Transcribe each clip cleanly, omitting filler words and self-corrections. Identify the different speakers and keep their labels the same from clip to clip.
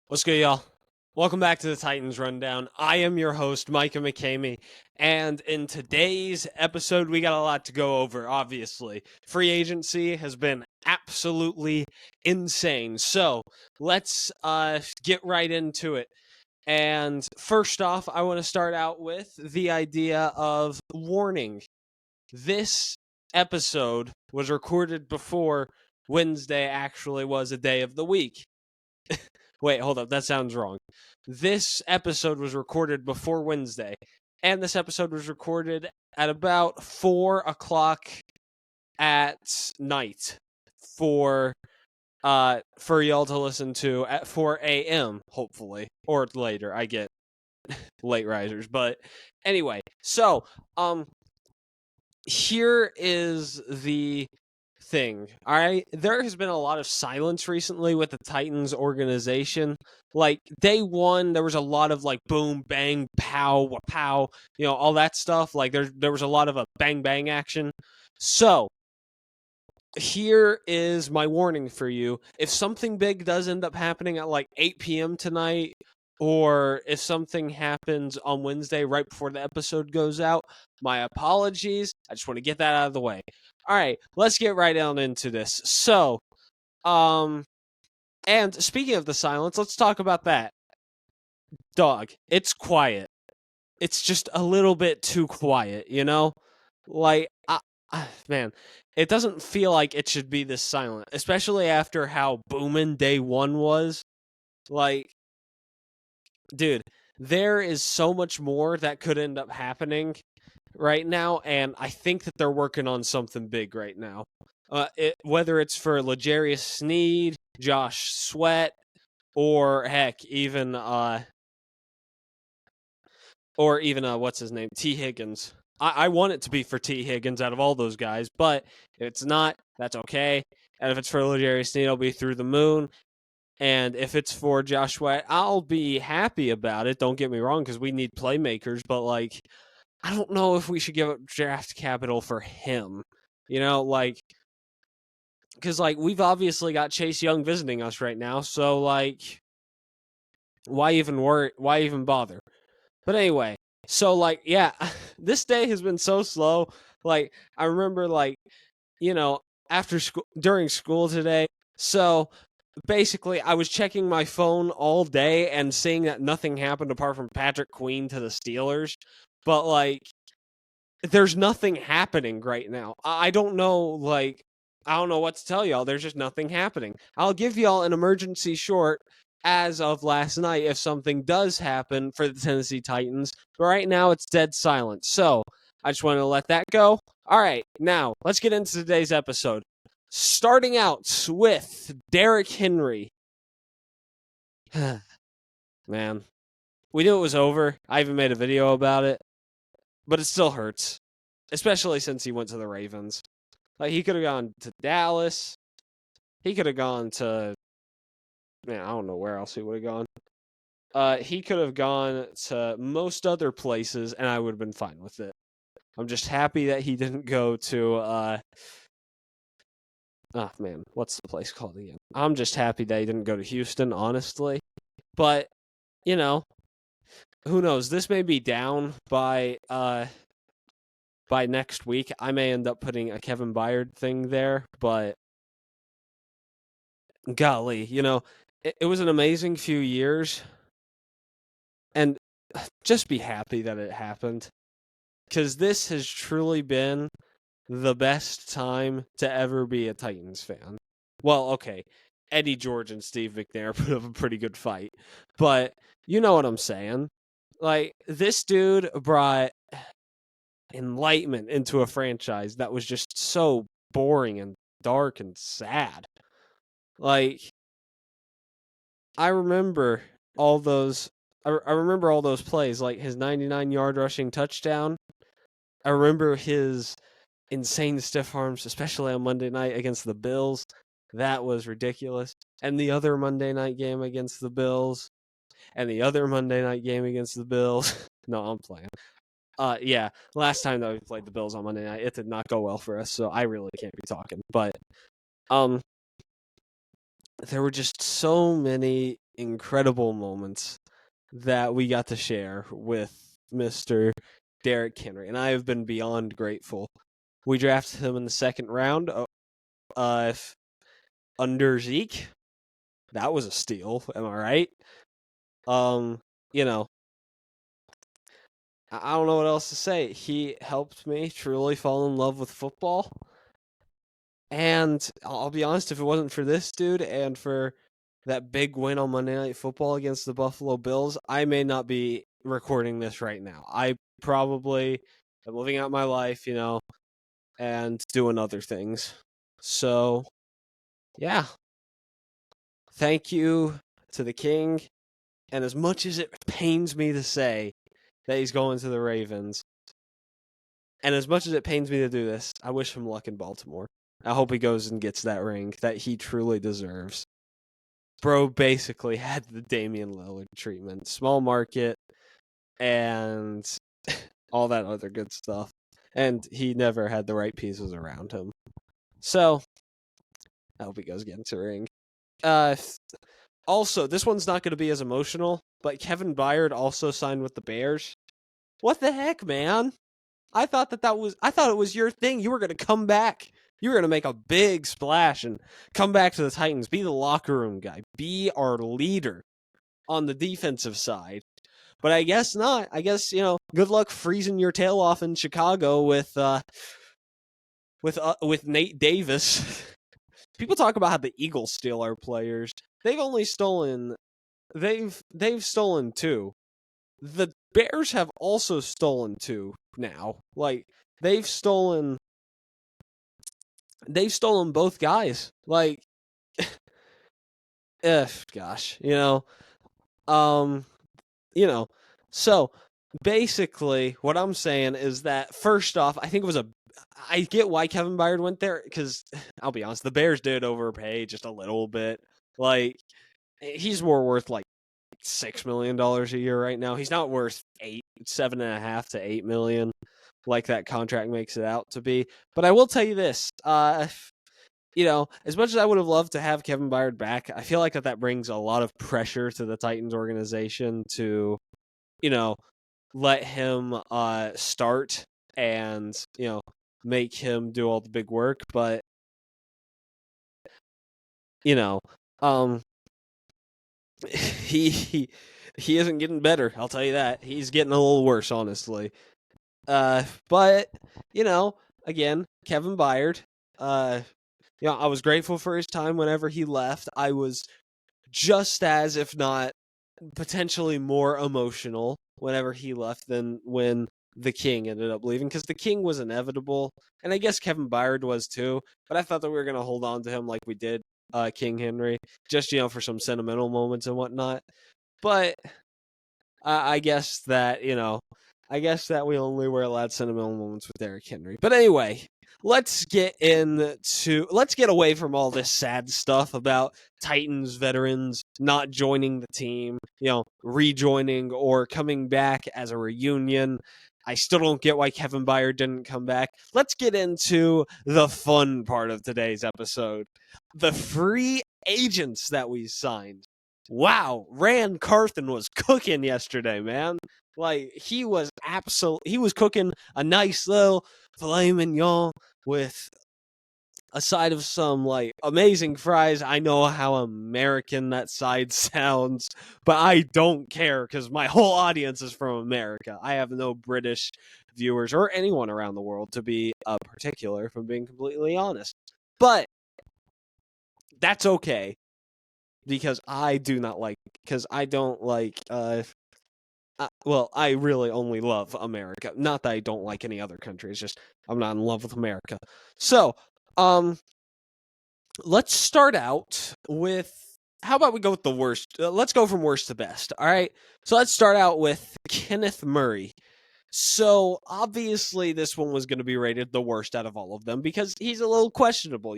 Speaker 1: What's good, y'all? Welcome back to the Titans Rundown. I am your host, Micah McCamey, and in today's episode, we got a lot to go over, obviously. Free agency has been absolutely insane, so let's get right into it. And first off, I want to start out with the idea of warning. This episode was recorded before Wednesday actually was a day of the week. Wait, hold up. That sounds wrong. This episode was recorded before Wednesday, and this episode was recorded at about 4 o'clock at night for y'all to listen to at 4 a.m. hopefully, or later. I get late risers, but anyway. So here is the thing. All right, there has been a lot of silence recently with the Titans organization. Like day one, there was a lot of like boom, bang, pow, pow, all that stuff. Like there was a lot of a bang bang action. So here is my warning for you. If something big does end up happening at like 8 p.m. tonight, or if something happens on Wednesday right before the episode goes out, my apologies. I just want to get that out of the way. All right, let's get right on into this. So, and speaking of the silence, let's talk about that. Dog, it's quiet. It's just a little bit too quiet, Like, man, it doesn't feel like it should be this silent, especially after how booming day one was. Like, dude, there is so much more that could end up happening right now, and I think that they're working on something big right now. Whether it's for L'Jarius Sneed, Josh Sweat, or heck, even what's his name, T. Higgins. I want it to be for T. Higgins out of all those guys, but if it's not, that's okay. And if it's for L'Jarius Sneed, I'll be through the moon. And if it's for Josh Sweat, I'll be happy about it. Don't get me wrong, because we need playmakers, but like, I don't know if we should give up draft capital for him. Because like we've obviously got Chase Young visiting us right now, so like, why even worry? Why even bother? But anyway, so like, yeah, this day has been so slow. Like, I remember like, after school, during school today. So basically, I was checking my phone all day and seeing that nothing happened apart from Patrick Queen to the Steelers. But like, there's nothing happening right now. I don't know, like, I don't know what to tell y'all. There's just nothing happening. I'll give y'all an emergency short as of last night if something does happen for the Tennessee Titans. But right now, it's dead silent. So I just wanted to let that go. All right, now let's get into today's episode. Starting out with Derrick Henry. Man, we knew it was over. I even made a video about it. But it still hurts, especially since he went to the Ravens. Like, he could have gone to Dallas. He could have gone to, man, I don't know where else he would have gone. He could have gone to most other places, and I would have been fine with it. I'm just happy that he didn't go to, oh, man, what's the place called again? I'm just happy that he didn't go to Houston, honestly. But, who knows? This may be down by next week. I may end up putting a Kevin Byard thing there, but golly, it was an amazing few years, and just be happy that it happened, because this has truly been the best time to ever be a Titans fan. Well, okay, Eddie George and Steve McNair put up a pretty good fight, but you know what I'm saying. Like, this dude brought enlightenment into a franchise that was just so boring and dark and sad. Like, I remember all those. I remember all those plays, like his 99-yard rushing touchdown. I remember his insane stiff arms, especially on Monday night against the Bills. That was ridiculous. And the other Monday night game against the Bills. And the other Monday night game against the Bills. No, I'm playing. Yeah, last time that we played the Bills on Monday night, it did not go well for us, so I really can't be talking. But there were just so many incredible moments that we got to share with Mr. Derrick Henry, and I have been beyond grateful. We drafted him in the second round, under Zeke. That was a steal, am I right? You know, I don't know what else to say. He helped me truly fall in love with football. And I'll be honest, if it wasn't for this dude and for that big win on Monday Night Football against the Buffalo Bills, I may not be recording this right now. I probably am living out my life, and doing other things. So, yeah. Thank you to the King. And as much as it pains me to say that he's going to the Ravens, and as much as it pains me to do this, I wish him luck in Baltimore. I hope he goes and gets that ring that he truly deserves. Bro basically had the Damian Lillard treatment. Small market and all that other good stuff. And he never had the right pieces around him. So, I hope he goes get into the ring. Also, this one's not going to be as emotional, but Kevin Byard also signed with the Bears. What the heck, man? I thought it was your thing. You were going to come back. You were going to make a big splash and come back to the Titans, be the locker room guy, be our leader on the defensive side. But I guess not. I guess, good luck freezing your tail off in Chicago with Nate Davis. People talk about how the Eagles steal our players. They've stolen 2. The Bears have also stolen 2 now. Like, they've stolen both guys. Like, gosh, so basically what I'm saying is that first off, I think I get why Kevin Byard went there, because I'll be honest, the Bears did overpay just a little bit. Like, he's more worth like $6 million a year right now. He's not worth 7.5 to 8 million like that contract makes it out to be. But I will tell you this, as much as I would have loved to have Kevin Byard back, I feel like that brings a lot of pressure to the Titans organization to, let him start and, make him do all the big work. But, he isn't getting better, I'll tell you that. He's getting a little worse, honestly. But, again, Kevin Byard, I was grateful for his time whenever he left. I was just as, if not potentially more emotional whenever he left than when the King ended up leaving, because the King was inevitable, and I guess Kevin Byard was too, but I thought that we were going to hold on to him like we did King Henry, just, for some sentimental moments and whatnot. But I guess that, we only were allowed sentimental moments with Derrick Henry. But anyway, let's get away from all this sad stuff about Titans veterans not joining the team, rejoining or coming back as a reunion. I still don't get why Kevin Byard didn't come back. Let's get into the fun part of today's episode. The free agents that we signed. Wow, Ran Carthon was cooking yesterday, man. Like, he was cooking a nice little filet mignon with a side of some, like, amazing fries. I know how American that side sounds, but I don't care, because my whole audience is from America. I have no British viewers or anyone around the world, to be particular, if I'm being completely honest. But that's okay, because I don't like, I really only love America. Not that I don't like any other country, it's just I'm not in love with America. So, let's start out with, how about we go with the worst? Let's go from worst to best, all right? So let's start out with Kenneth Murray. So, obviously, this one was going to be rated the worst out of all of them, because he's a little questionable,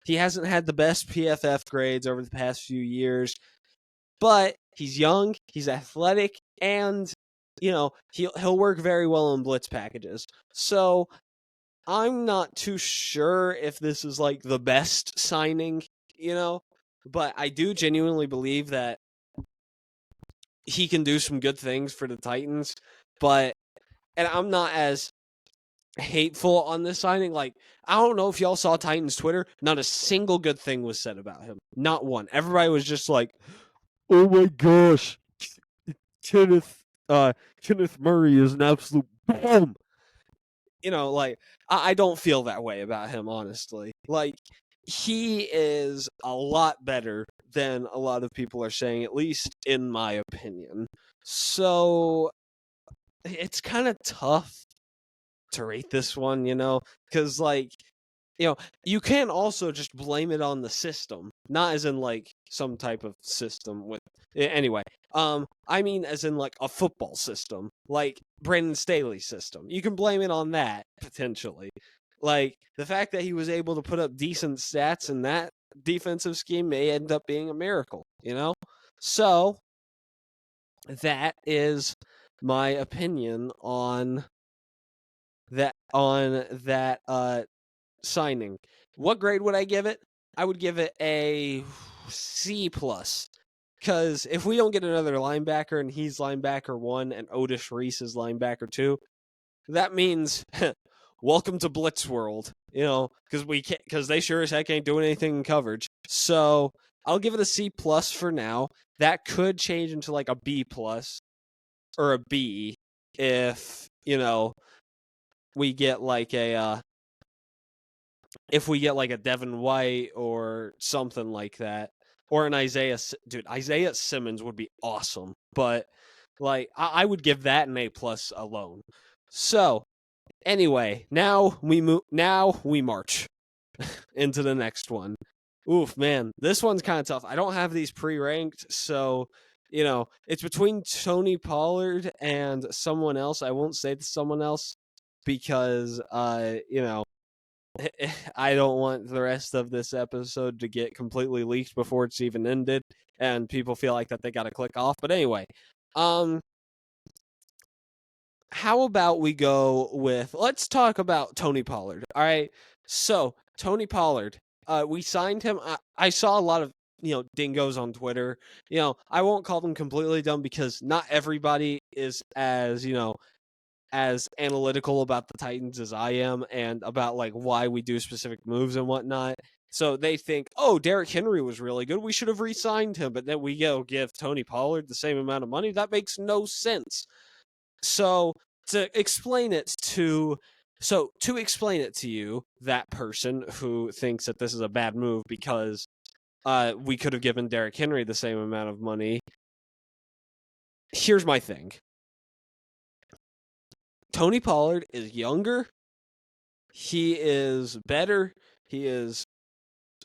Speaker 1: He hasn't had the best PFF grades over the past few years, but he's young, he's athletic, and, he'll work very well in blitz packages. So, I'm not too sure if this is, like, the best signing, but I do genuinely believe that he can do some good things for the Titans, and I'm not as hateful on this signing. Like, I don't know if y'all saw Titans Twitter. Not a single good thing was said about him. Not one. Everybody was just like, "Oh my gosh, Kenneth Kenneth Murray is an absolute bomb." Like I don't feel that way about him, honestly. Like, he is a lot better than a lot of people are saying, at least in my opinion. So it's kind of tough to rate this one, because you can also just blame it on the system, not as in like some type of system with anyway. I mean as in like a football system, like Brandon Staley's system. You can blame it on that potentially. Like the fact that he was able to put up decent stats in that defensive scheme may end up being a miracle, So that is my opinion on that signing. What grade would I give it? I would give it a C plus. Because if we don't get another linebacker and he's linebacker 1 and Otis Reese is linebacker 2, that means welcome to Blitz World. Because they sure as heck ain't doing anything in coverage. So I'll give it a C plus for now. That could change into like a B plus or a B if we get like a Devin White or something like that, or an Isaiah Simmons would be awesome. But like I would give that an A plus alone. So anyway, now we march into the next one. Oof, man, this one's kind of tough. I don't have these pre-ranked, so it's between Tony Pollard and someone else. I won't say someone else because I don't want the rest of this episode to get completely leaked before it's even ended and people feel like that they got to click off. But anyway, how about we go with, let's talk about Tony Pollard. All right. So Tony Pollard, we signed him. I saw a lot of, dingoes on Twitter. I won't call them completely dumb because not everybody is as analytical about the Titans as I am and about like why we do specific moves and whatnot. So they think, oh, Derrick Henry was really good. We should have re-signed him, but then we go give Tony Pollard the same amount of money. That makes no sense. So to explain it to you, that person who thinks that this is a bad move because we could have given Derrick Henry the same amount of money. Here's my thing. Tony Pollard is younger. He is better. He is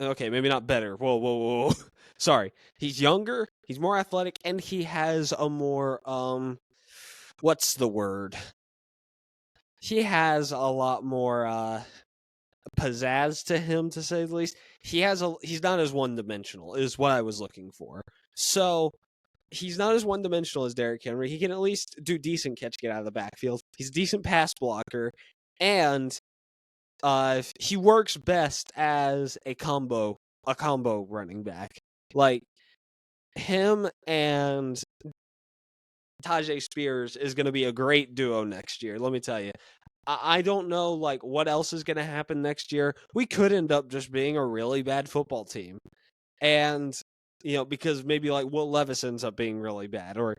Speaker 1: okay, maybe not better. Whoa. Sorry. He's younger, he's more athletic, and he has a more what's the word? He has a lot more pizzazz to him, to say the least. He's not as one-dimensional, is what I was looking for. So he's not as one-dimensional as Derrick Henry. He can at least do decent catch, get out of the backfield. He's a decent pass blocker, and he works best as a combo running back. Like him and Tyjae Spears is going to be a great duo next year. Let me tell you. I don't know like what else is going to happen next year. We could end up just being a really bad football team. And because maybe like Will Levis ends up being really bad, or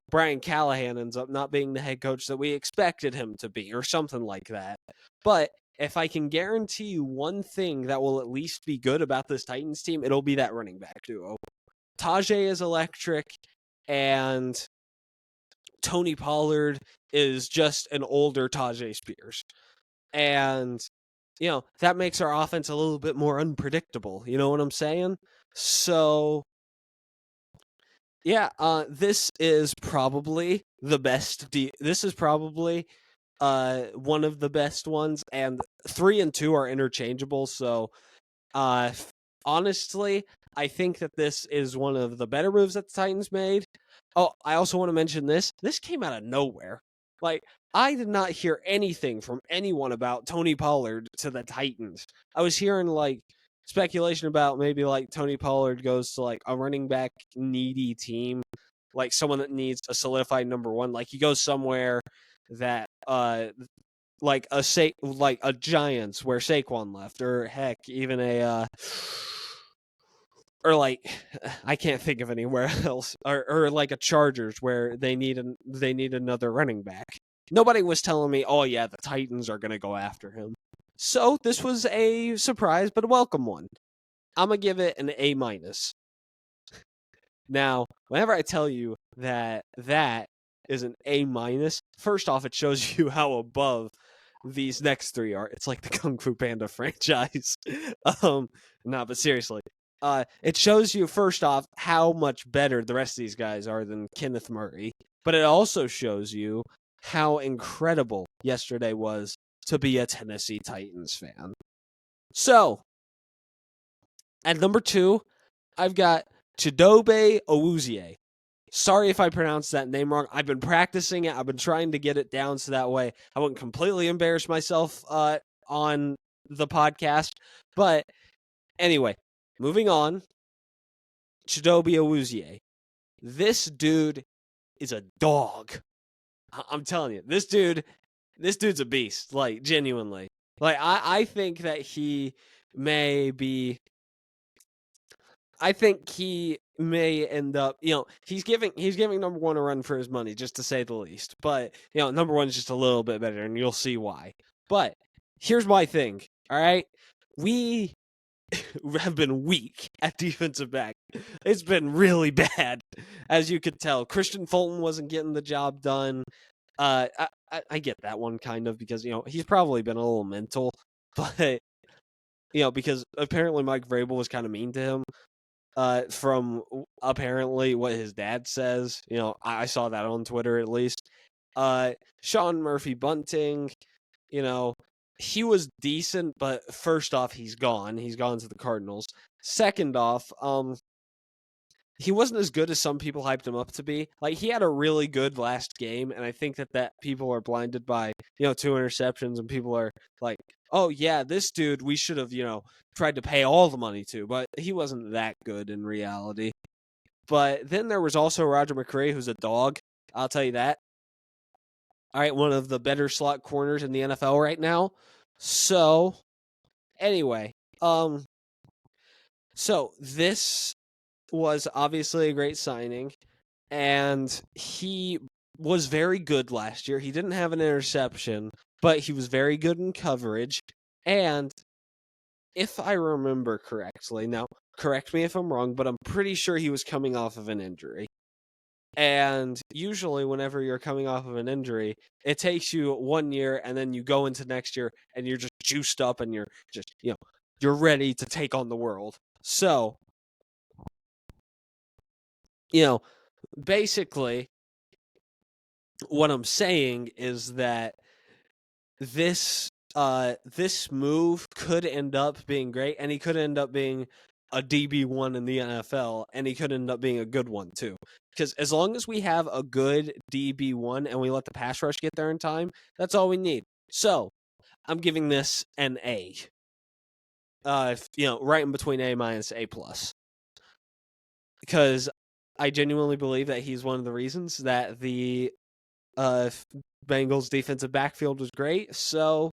Speaker 1: Brian Callahan ends up not being the head coach that we expected him to be, or something like that. But if I can guarantee you one thing that will at least be good about this Titans team, it'll be that running back duo. Tyjae is electric, and Tony Pollard is just an older Tyjae Spears. And that makes our offense a little bit more unpredictable. You know what I'm saying? So yeah, this is probably the best. This is probably one of the best ones, and 3 and 2 are interchangeable. So honestly, I think that this is one of the better moves that the Titans made. Oh, I also want to mention this. This came out of nowhere. Like, I did not hear anything from anyone about Tony Pollard to the Titans. I was hearing like speculation about maybe like Tony Pollard goes to like a running back needy team. like someone that needs a solidified number one. Like he goes somewhere that like a Giants where Saquon left, or heck, even a or like I can't think of anywhere else, or like a Chargers where they need another running back. Nobody was telling me, oh yeah, the Titans are gonna go after him. So this was a surprise, but a welcome one. I'm gonna give it an A minus. Now, whenever I tell you that is an A minus, first off, it shows you how above these next three are. It's like the Kung Fu Panda franchise. But seriously, it shows you first off how much better the rest of these guys are than Kenneth Murray, but it also shows you how incredible yesterday was to be a Tennessee Titans fan. So, at number 2, I've got Chidobe Awuzie. Sorry if I pronounced that name wrong. I've been practicing it. I've been trying to get it down so that way I wouldn't completely embarrass myself on the podcast. But anyway, moving on. Chidobe Awuzie. This dude is a dog. I'm telling you, this dude's a beast. Like, genuinely. Like, I think that he may be. I think he may end up, he's giving number one a run for his money, just to say the least. But, number one is just a little bit better, and you'll see why. But here's my thing, all right? We have been weak at defensive back. It's been really bad, as you could tell. Christian Fulton wasn't getting the job done. I get that one kind of because, he's probably been a little mental. But, because apparently Mike Vrabel was kind of mean to him. From apparently what his dad says. I saw that on Twitter at least. Sean Murphy Bunting, he was decent, but first off, he's gone. He's gone to the Cardinals. Second off, he wasn't as good as some people hyped him up to be. Like, he had a really good last game, and I think that people are blinded by, 2 interceptions, and people are like, oh, yeah, this dude, we should have, tried to pay all the money to, but he wasn't that good in reality. But then there was also Roger McCray, who's a dog. I'll tell you that. All right, one of the better slot corners in the NFL right now. So, anyway, so this was obviously a great signing, and he was very good last year. He didn't have an interception, but he was very good in coverage. And if I remember correctly, now correct me if I'm wrong, but I'm pretty sure he was coming off of an injury. And usually whenever you're coming off of an injury, it takes you 1 year, and then you go into next year and you're just juiced up and you're just, you're ready to take on the world. So, basically, what I'm saying is that this move could end up being great, and he could end up being a DB1 in the NFL, and he could end up being a good one too. Because as long as we have a good DB1 and we let the pass rush get there in time, that's all we need. So, I'm giving this an A. Right in between A minus A plus. Because I genuinely believe that he's one of the reasons that the Bengals defensive backfield was great. So,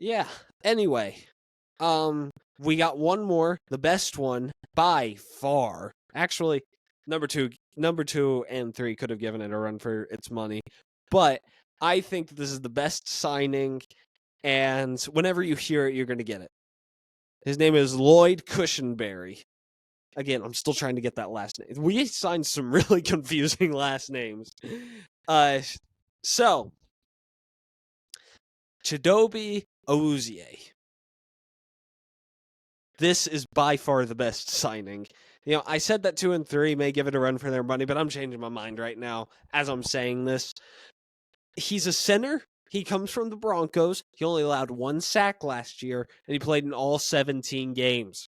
Speaker 1: yeah. Anyway, we got one more, the best one by far. Actually, number two and 3 could have given it a run for its money, but I think this is the best signing, and whenever you hear it, you're going to get it. His name is Lloyd Cushenberry. Again, I'm still trying to get that last name. We signed some really confusing last names. So, Chidobe Awuzie. This is by far the best signing. I said that 2 and 3 may give it a run for their money, but I'm changing my mind right now as I'm saying this. He's a center. He comes from the Broncos. He only allowed 1 sack last year, and he played in all 17 games.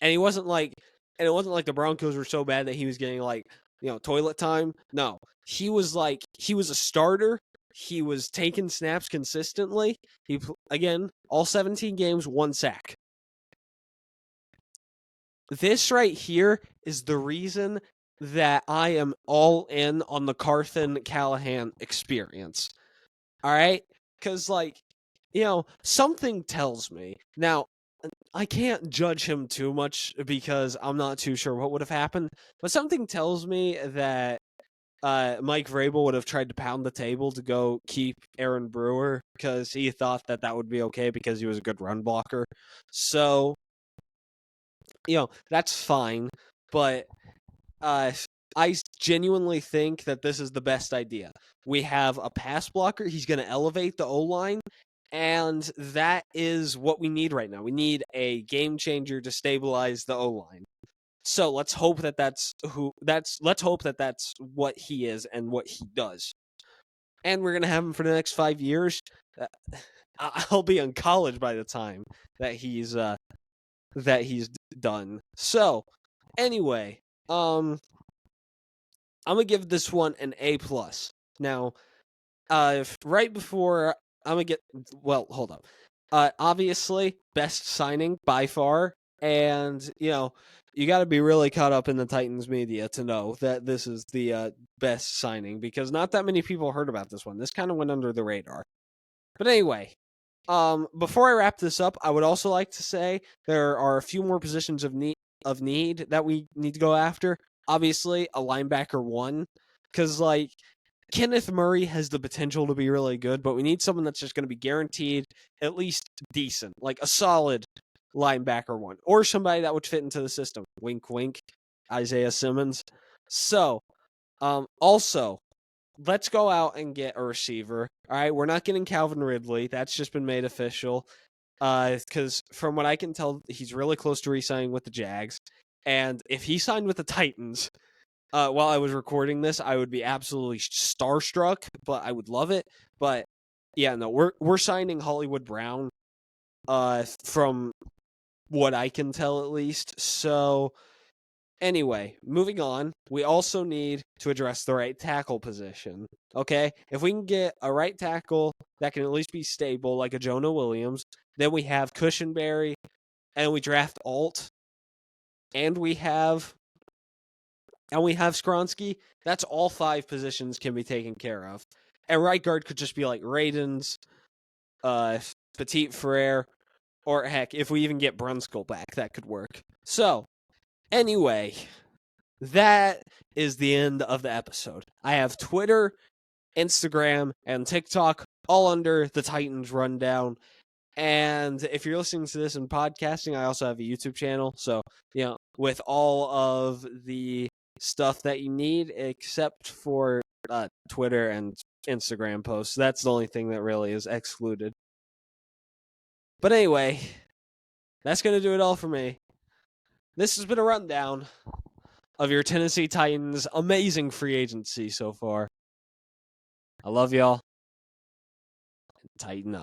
Speaker 1: And it wasn't like the Broncos were so bad that he was getting toilet time. No, he was a starter. He was taking snaps consistently. Again, all 17 games, 1 sack. This right here is the reason that I am all in on the Carthan Callahan experience. All right? Because, like, something tells me. Now, I can't judge him too much because I'm not too sure what would have happened, but something tells me that Mike Vrabel would have tried to pound the table to go keep Aaron Brewer because he thought that that would be okay because he was a good run blocker. So, that's fine, but I genuinely think that this is the best idea. We have a pass blocker. He's going to elevate the O-line, and that is what we need right now. We need a game changer to stabilize the O-line. So let's hope that that's what he is and what he does. And we're going to have him for the next 5 years. I'll be in college by the time that he's done. So, anyway, I'm gonna give this one an A+. Now, right before I'm gonna get hold up. Obviously, best signing by far, and you got to be really caught up in the Titans media to know that this is the best signing because not that many people heard about this one. This kind of went under the radar. But anyway, before I wrap this up, I would also like to say there are a few more positions of need that we need to go after. Obviously, a linebacker one, because Kenneth Murray has the potential to be really good, but we need someone that's just going to be guaranteed at least decent, like a solid linebacker one, or somebody that would fit into the system. Wink, wink, Isaiah Simmons. So, also, let's go out and get a receiver. All right, we're not getting Calvin Ridley. That's just been made official. Because from what I can tell, he's really close to re-signing with the Jags. And if he signed with the Titans, while I was recording this, I would be absolutely starstruck. But I would love it. But yeah, no, we're signing Hollywood Brown. From what I can tell, at least. So. Anyway, moving on, we also need to address the right tackle position. Okay? If we can get a right tackle that can at least be stable, like a Jonah Williams, then we have Cushenberry, and we draft Alt, and we have Skronsky. That's all 5 positions can be taken care of. And right guard could just be like Radens, Petit Frere, or heck, if we even get Brunskill back, that could work. So, anyway, that is the end of the episode. I have Twitter, Instagram, and TikTok all under the Titans Rundown. And if you're listening to this in podcasting, I also have a YouTube channel. So, with all of the stuff that you need, except for Twitter and Instagram posts. That's the only thing that really is excluded. But anyway, that's going to do it all for me. This has been a rundown of your Tennessee Titans' amazing free agency so far. I love y'all. Tighten up.